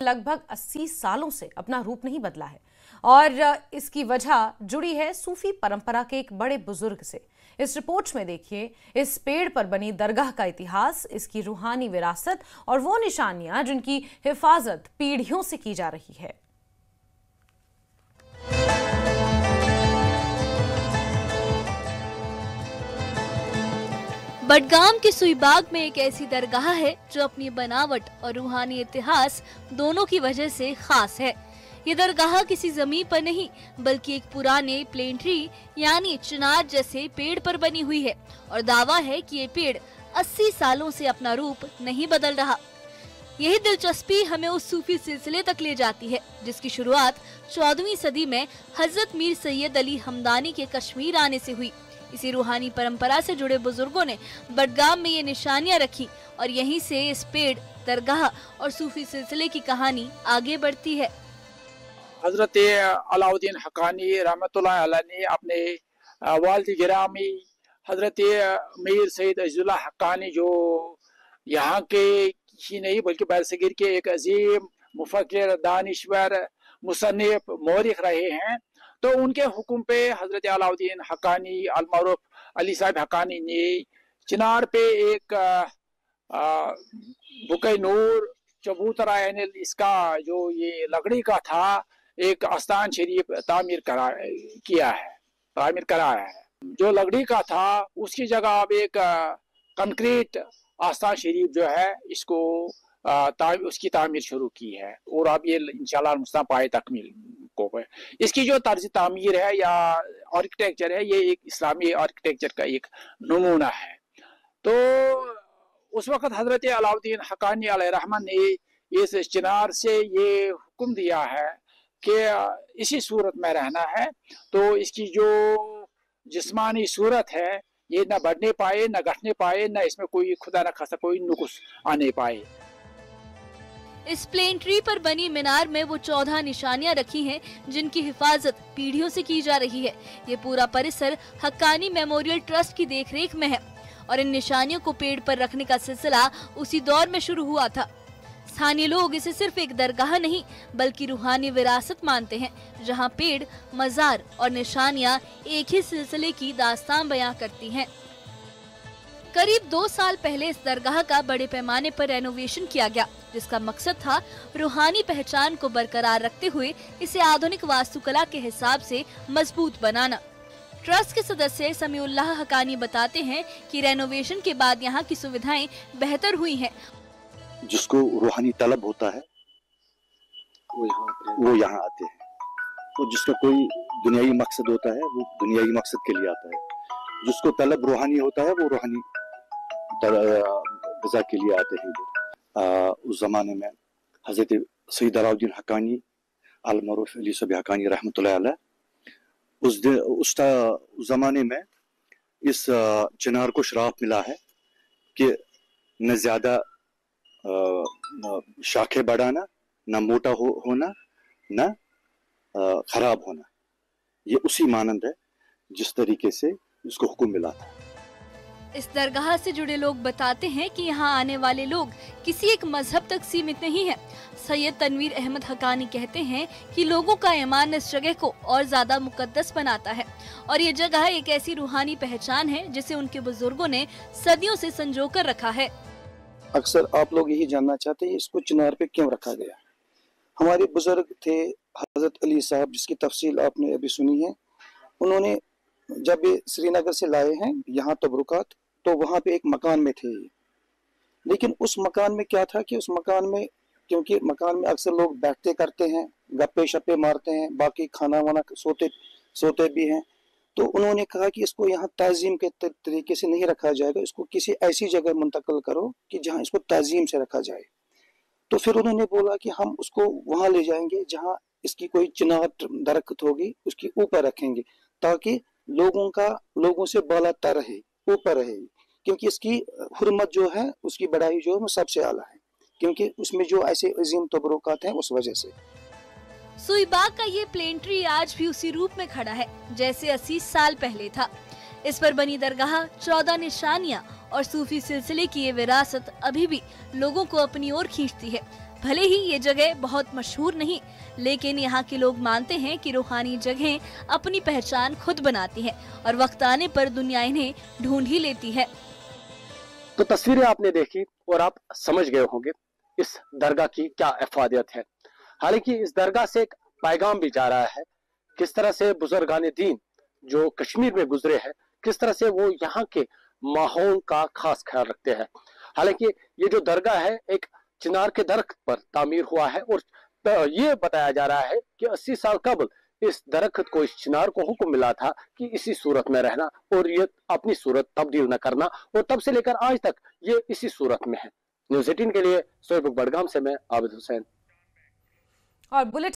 लगभग 80 सालों से अपना रूप नहीं बदला है और इसकी वजह जुड़ी है सूफी परंपरा के एक बड़े बुजुर्ग से। इस रिपोर्ट में देखिए इस पेड़ पर बनी दरगाह का इतिहास, इसकी रूहानी विरासत और वो निशानियां जिनकी हिफाजत पीढ़ियों से की जा रही है। बडगाम के सुईबाग में एक ऐसी दरगाह है जो अपनी बनावट और रूहानी इतिहास दोनों की वजह से खास है। ये दरगाह किसी जमीन पर नहीं बल्कि एक पुराने प्लेन ट्री यानी चिनार जैसे पेड़ पर बनी हुई है और दावा है कि ये पेड़ 80 सालों से अपना रूप नहीं बदल रहा। यही दिलचस्पी हमें उस सूफी सिलसिले तक ले जाती है जिसकी शुरुआत 14वीं सदी में हजरत मीर सैयद अली हमदानी के कश्मीर आने से हुई। इसी रूहानी परंपरा से जुड़े बुजुर्गों ने बडगाम में ये निशानियां रखी और यहीं से इस पेड़, दरगाह और सूफी सिलसिले की कहानी आगे बढ़ती है। हजरत अलाउद्दीन हक्कानी रहमतुल्लाह अलैह ने अपने वालिद गिरामी हजरत मीर सैयद अजीजुल्लाह हक्कानी जो यहाँ के ही नहीं बल्कि बरसगीर के एक अजीम मुफक्किर, दानिश्वर, मुसन्निफ, मौरिख रहे हैं, तो उनके हुक्म पे हजरत अलाउद्दीन हक्कानी अल-मरूफ अली साहब हक्कानी ने चिनार पे एक बुके नूर चबूतरा यानी इसका जो ये लकड़ी का था एक आस्थान शरीफ तामीर कराया है। जो लकड़ी का था उसकी जगह अब एक कंक्रीट आस्थान शरीफ जो है इसको उसकी तामीर शुरू की है और अब ये इंशाल्लाह मुस्तक़बिल पाए तकमील को है। इसकी जो तर्ज तामीर है या आर्किटेक्चर है ये एक इस्लामी आर्किटेक्चर का एक नमूना है। तो उस वक़्त हजरत अलाउद्दीन हक्कानी अलैहिर्रहमान ने इस चिनार से ये हुक्म दिया है कि इसी सूरत में रहना है, तो इसकी जो जिस्मानी सूरत है ये न बढ़ने पाए, न घटने पाए, न इसमें कोई खुदा न खासा कोई नुक्स आने पाए। इस प्लेन ट्री पर बनी मीनार में वो 14 निशानियां रखी हैं जिनकी हिफाजत पीढ़ियों से की जा रही है। ये पूरा परिसर हक्कानी मेमोरियल ट्रस्ट की देखरेख में है और इन निशानियों को पेड़ पर रखने का सिलसिला उसी दौर में शुरू हुआ था। स्थानीय लोग इसे सिर्फ एक दरगाह नहीं बल्कि रूहानी विरासत मानते हैं, जहां पेड़, मजार और निशानियां एक ही सिलसिले की दास्तान बयां करती हैं। करीब 2 साल पहले इस दरगाह का बड़े पैमाने पर रेनोवेशन किया गया, जिसका मकसद था रूहानी पहचान को बरकरार रखते हुए इसे आधुनिक वास्तुकला के हिसाब से मजबूत बनाना। ट्रस्ट के सदस्य समीउल्लाह हक्कानी बताते हैं कि रेनोवेशन के बाद यहाँ की सुविधाएं बेहतर हुई हैं। जिसको रूहानी तलब होता है वो यहाँ आते हैं, तो जिसका कोई दुनियावी मकसद होता है वो दुनियावी मकसद के लिए आता है, जिसको तलब रूहानी होता है वो रूहानी गज़ा के लिए आते हैं। उस जमाने में हजरत सैयद अलाउद्दीन हक्कानी अल-मरूफ अली साहब हक्कानी रहमतुल्लाह अलैह उस जमाने में इस चिनार को शराफ मिला है कि न ज्यादा शाखें बढ़ाना, न मोटा होना, न खराब होना। ये उसी मानंद है जिस तरीके से इसको हुक्म मिला था। इस दरगाह से जुड़े लोग बताते हैं कि यहाँ आने वाले लोग किसी एक मजहब तक सीमित नहीं है। सैयद तनवीर अहमद हक्कानी कहते हैं कि लोगों का ईमान इस जगह को और ज्यादा मुकद्दस बनाता है और ये जगह एक ऐसी रूहानी पहचान है जिसे उनके बुजुर्गों ने सदियों से संजो कर रखा है। अक्सर आप लोग यही जानना चाहते हैं इसको चिनार पे क्यों रखा गया। हमारे बुजुर्ग थे हजरत अली साहब, जिसकी तफसील आपने अभी सुनी है। उन्होंने जब ये श्रीनगर से लाए हैं यहाँ तबरुकात, तो वहाँ पे एक मकान में थे, लेकिन उस मकान में क्या था कि उस मकान में, क्योंकि मकान में अक्सर लोग बैठते करते हैं, गप्पे शप्पे मारते हैं, बाकी खाना वाना सोते भी हैं, तो उन्होंने कहा कि इसको यहाँ ताज़ीम के तरीके से नहीं रखा जाएगा, इसको किसी ऐसी जगह मुंतकिल करो कि जहाँ इसको ताज़ीम से रखा जाए। तो फिर उन्होंने बोला कि हम उसको वहाँ ले जाएंगे जहाँ इसकी कोई चिनार दरख्त होगी, उसके ऊपर रखेंगे ताकि लोगों से बालातर रहे, ऊपर रहे, क्योंकि इसकी हुर्मत जो है, उसकी बढ़ाई जो है वो सबसे आला है, क्योंकि उसमें जो ऐसे अजीम तबरुकात हैं उस वजह से। सुईबाग का ये प्लेन ट्री आज भी उसी रूप में खड़ा है जैसे 80 साल पहले था। इस पर बनी दरगाह, 14 निशानियां और सूफी सिलसिले की ये विरासत अभी भी लोगों को अपनी ओर खींचती है। भले ही ये जगह बहुत मशहूर नहीं, लेकिन यहाँ के लोग मानते हैं कि रूहानी जगहें अपनी पहचान खुद बनाती हैं और वक्त आने पर दुनिया इन्हें ढूंढ ही लेती है। तो तस्वीरें आपने देखी और आप समझ गए होंगे इस दरगाह की क्या अफादियत है। हालांकि इस दरगाह से एक पैगाम भी जा रहा है, किस तरह से बुजुर्गान दीन जो कश्मीर में गुजरे हैं, किस तरह से वो यहाँ के माहौल का खास ख्याल रखते हैं। हालांकि ये जो दरगाह है एक चिनार के दरख्त पर तामीर हुआ है और ये बताया जा रहा है कि 80 साल कबल इस दरख्त को, इस चिनार को हुक्म मिला था कि इसी सूरत में रहना और ये अपनी सूरत तब्दील न करना, और तब से लेकर आज तक ये इसी सूरत में है। न्यूज़ 18 के लिए सोहेब बड़गाम से मैं आबिद हुसैन। और बुलेटिन